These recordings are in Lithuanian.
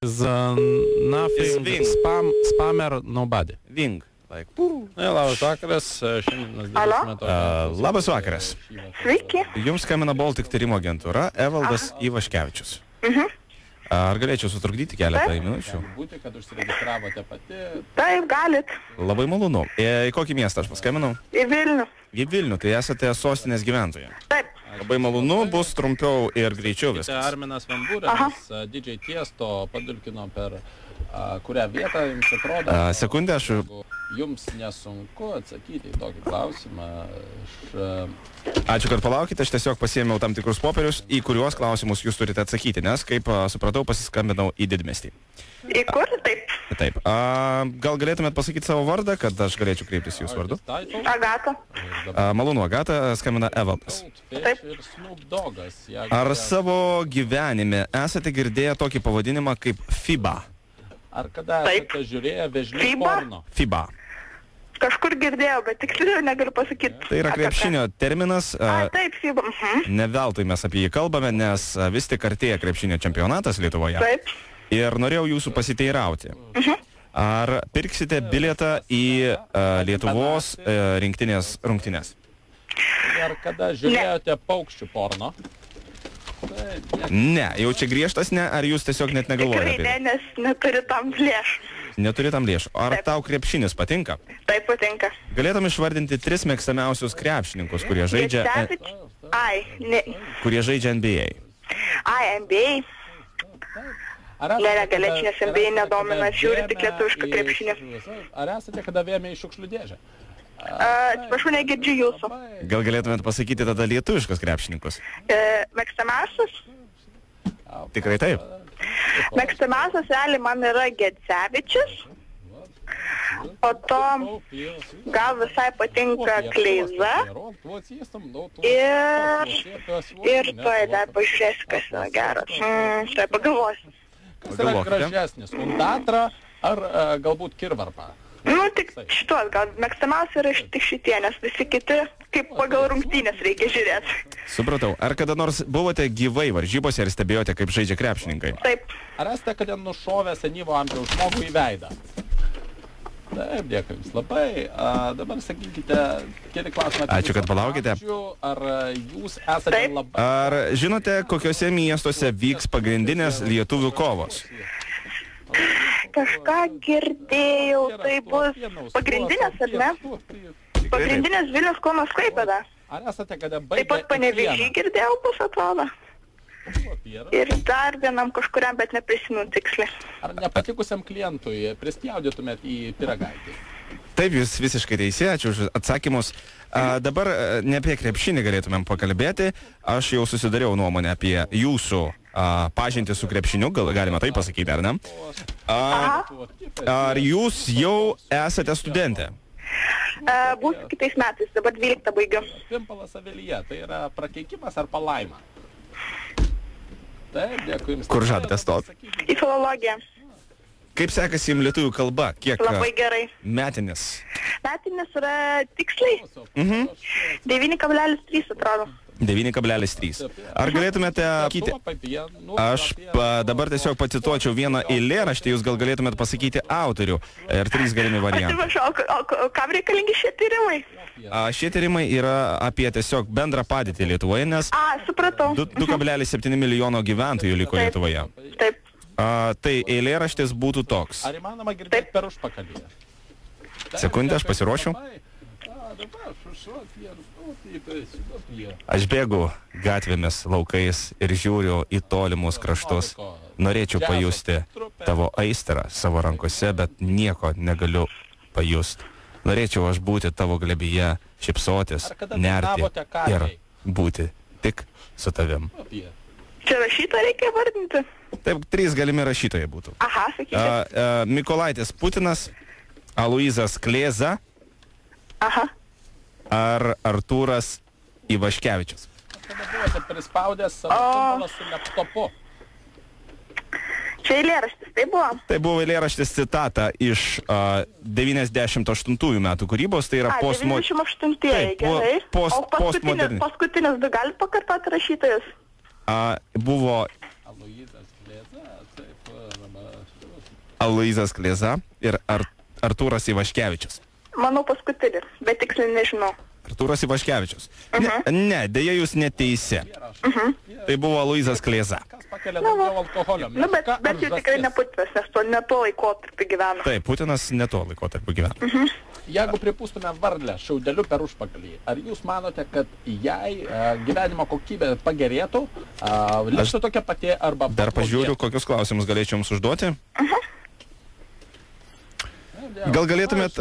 Nothing spammer nobody. Wing. Like. Labas vakaras. Labas vakaras. Sveiki. Jums skambina Baltic tyrimo agentūra Evaldas Ivaškevičius. Ar galėčiau sutrukdyti keletą minučių? Būti, kad užsiregistravote pati. Taip, galit. Labai malonu. Į kokį miestą aš paskambinau? Į Vilnių. Į Vilnių, tai esate sostinės gyventoja. Taip. Labai malonu, bus trumpiau ir greičiau viskas. Arminas Vanbūrenas, didžiai Tiesto padulkino per kurią vietą jums atrodo. Sekundę, aš... Jums nesunku atsakyti į tokį klausimą. Ačiū, kad palaukite, aš tiesiog pasiėmiau tam tikrus popierius, į kuriuos klausimus jūs turite atsakyti, nes, kaip supratau, pasiskambinau į didmiestį. Į kur? Taip. Taip. Gal galėtumėt pasakyti savo vardą, kad aš galėčiau kreiptis jūsų vardu? Agata. Malonu, Agata, skambina Evaldas. Taip. Ar savo gyvenime esate girdėję tokį pavadinimą kaip FIBA? Ar kada esate žiūrėję vėžlių porno? FIBA. Kažkur girdėjau, bet tiksliai negaliu pasakyti. Tai yra krepšinio terminas. Taip, FIBA. Ne veltui mes apie jį kalbame, nes vis tik artėja krepšinio čempionatas Lietuvoje. Taip. Ir norėjau jūsų pasiteirauti. Ar pirksite bilietą į Lietuvos rinktinės rungtynes? Ar kada žiūrėjote paukščių porno? Ne, jau čia griežtas ne, ar jūs tiesiog net negalvojate? Tikrai ne, nes neturi tam lėšų. Neturi tam lėšų. Ar tau krepšinis patinka? Taip, patinka. Galėtum išvardinti 3 mėgstamiausius krepšininkus, kurie žaidžia... Kurie žaidžia NBA. NBA. Galėčiau, nes NBA nedomina, žiūri tik lietuvišką krepšinį. Ar esate kada vėmė į šiukšlių dėžę? Atsiprašau, negirdžiu jūsų. Gal galėtumėt pasakyti tada lietuviškus krepšininkus? Mėgstamiausias? Tikrai taip. Mėgstamiausias realiai man yra Gecevičius. Po to gal visai patinka Kleiza. Ir toj dar pažiūrėsiu, kas yra geras. Tai pagalvosiu. Kas yra gražesnis? Undatra ar galbūt Kirvarpa? Nu, tik šitos, gal mėgstamiausia yra tik šitie, nes visi kiti, kaip pagal rungtynės reikia žiūrėti. Supratau. Ar kada nors buvote gyvai varžybose ir stebėjote, kaip žaidžia krepšininkai? Taip. Ar esate kada nušovę senyvo amžiaus žmogų į veidą? Taip, dėkui jums labai. Dabar sakykite, keli klausimai. Ačiū, kad palaukite. Ar jūs esate labai... Ar žinote, kokiuose miestuose vyks pagrindinės lietuvių kovos? Kažką girdėjau, tai bus pagrindinės, ar ne? Pagrindinės Vilnius, Kaunas, Klaipėda. Ar esate kada baigę... Taip pat Panevėžį girdėjau, bus atrodo. Ir dar vienam kažkuriam, bet neprisimenu tiksliai. Ar nepatikusiam klientui prispjaudytumėt į pyragaitį? Taip, jūs visiškai teisė, ačiū už atsakymus. Dabar ne apie krepšinį galėtumėm pakalbėti. Aš jau susidariau nuomonę apie jūsų pažintį su krepšiniu, galima taip pasakyti, ar ne? Ar jūs jau esate studentė? Būsiu kitais metais, dabar 12 baigiu. Pimpalas Avelyje, tai yra prakeikimas ar palaima? Taip, dėkui jums. Kur žadate stoti? Į filologiją. Kaip sekasi jums lietuvių kalba? Kiek labai gerai. Metinis? Metinis yra tiksliai. 9,3 atrodo. 9,3. Ar galėtumėte sakyti, aš dabar tiesiog pacituočiau vieną eilėraštį, jūs gal galėtumėte pasakyti autorių ir 3 galimi variantai. O kam reikalingi šie tyrimai? Šie tyrimai yra apie tiesiog bendrą padėtį Lietuvoje, nes supratau. 2,7 milijono gyventojų liko Lietuvoje. Taip. Tai eilėraštis būtų toks. Ar įmanoma girdėti per užpakalį? Sekundę, aš pasiruošiu. Aš bėgu gatvėmis, laukais ir žiūriu į tolimus kraštus. Norėčiau pajusti tavo aistrą savo rankose, bet nieko negaliu pajusti. Norėčiau aš būti tavo glebyje, šypsotis, nerti ir būti tik su tavim. Čia rašytoją reikia vardinti? Taip, 3 galimi rašytojai būtų. Aha, sakykite. Mykolaitis Putinas, Aloyzas Klėza. Aha. Ar Artūras Ivaškevičius? Kada buvote prispaudęs savo simbolą su laptopu? Čia eilėraštis, tai buvo? Tai buvo eilėraštis citata iš 98 metų kūrybos, tai yra 98-ieji, gerai. O paskutinis, du galit pakartoti rašytojas? Buvo... Aloyzas Klėza, taip, Aloyzas Klėza ir Artūras Ivaškevičius. Manau paskutinis, bet tiksliai nežinau. Artūras Ivaškevičius. Ne, dėja jūs neteisi. Tai buvo Aloyzas Klėza. Kas pakelia daugiau alkoholio? Nu, bet jau tikrai ne Putinas, nes ne to laikotarpį gyvena. Taip, Putinas ne to laikotarpį gyvena. Jeigu pripūstume varlę šiaudeliu per užpakalį, ar jūs manote, kad jai gyvenimo kokybė pagerėtų, liktų tokia pati arba... Dar pažiūriu, kokius klausimus galėčiau jums užduoti. Gal galėtumėt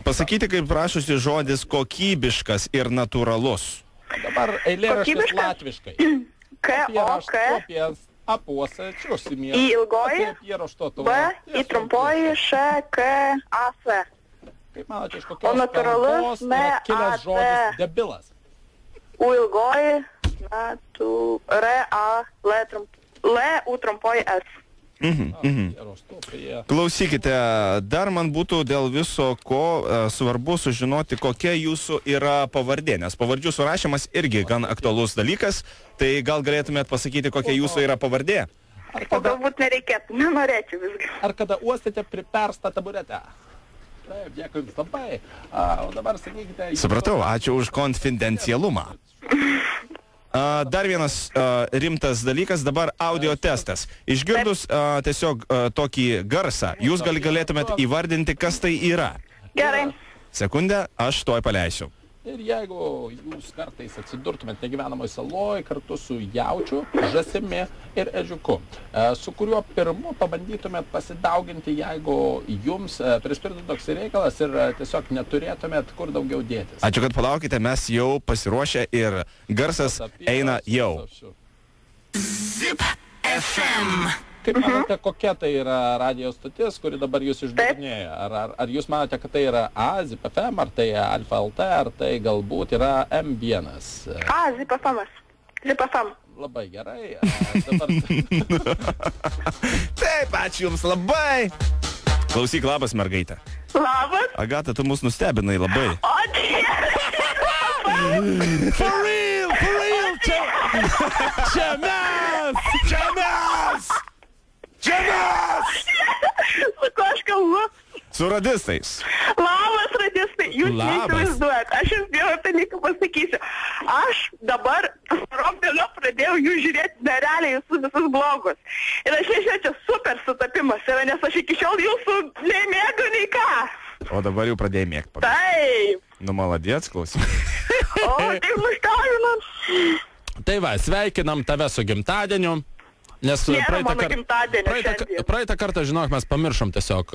pasakyti, kaip prašosi žodis kokybiškas ir natūralus? Dabar eilėraštis latviškai. K-O-K. Apuosačius į ilgoji, B, į trumpoji, Š, K, A, S. Kaip manote, iš kokios kalbos yra kilęs žodis debilas? U ilgoji, R, A, L, U trumpoji, S. Klausykite, dar man būtų dėl viso ko svarbu sužinoti, kokia jūsų yra pavardė, nes pavardžių surašymas irgi gan aktualus dalykas, tai gal galėtumėt pasakyti, kokia jūsų yra pavardė? O galbūt nereikėtų, nenorėčiau visgi. Ar kada uostėte priperstą taburetę? Taip, dėkui jums labai. O dabar sakykite... Supratau, ačiū už konfidencialumą. Dar vienas rimtas dalykas, dabar audio testas. Išgirdus tiesiog tokį garsą, jūs galėtumėt įvardinti, kas tai yra. Gerai. Sekundę, aš tuoj paleisiu. Ir jeigu jūs kartais atsidurtumėt negyvenamoj saloj kartu su jaučiu, žąsimi ir ežiuku, su kuriuo pirmu pabandytumėt pasidauginti, jeigu jums prispirtų toks reikalas ir tiesiog neturėtumėt kur daugiau dėtis. Ačiū, kad palaukite, mes jau pasiruošę ir garsas eina jau. Zip FM. Kaip manote, kokia tai yra radijo stotis, kuri dabar jūs išdavinėja? Ar jūs manote, kad tai yra A, Zip FM, ar tai Alfa LT, ar tai galbūt yra M1? A, Zip FM. Zip FM. Labai gerai. Dabar... Taip, ačiū jums labai. Klausyk, labas, mergaitė. Labas. Agata, tu mus nustebinai labai. O, For real, čia mes! Su kuo aš kalbu? Su radistais. Labas, radistai. Jūs neįsivaizduojat. Aš jums vieną dalyką pasakysiu. Aš dabar Romdėlio pradėjau jų žiūrėti nerealiai jūsų visus blogus. Ir aš nežinau, čia super sutapimas yra, nes aš iki šiol jūsų nemėgau nei ką. O dabar jau pradėjai mėgti. Taip. Nu, maladėts, klausyk. O, taip nuštaujimas. Tai va, sveikinam tave su gimtadieniu. Nes praeitą kartą, žinok, mes pamiršom tiesiog.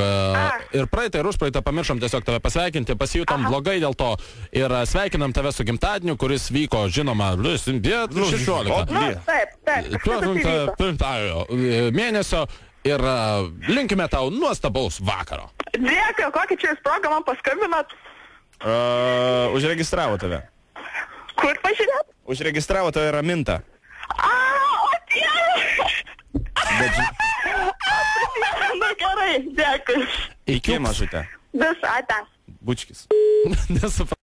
Ir praeitą ir užpraeitą pamiršom tiesiog tave pasveikinti, pasijutom blogai dėl to. Ir sveikinam tave su gimtadieniu, kuris vyko, žinoma, 16. Mėnesio. Ir linkime tau nuostabaus vakaro. Dėkui, kokį čia jūs progą man paskambinat? Užregistravo tave. Kur pažiūrėt? Užregistravo tave Raminta. O, Dieve! Na gerai, dėkui. Iki mažutė. Visą, ate. Bučkis. Nesupratau.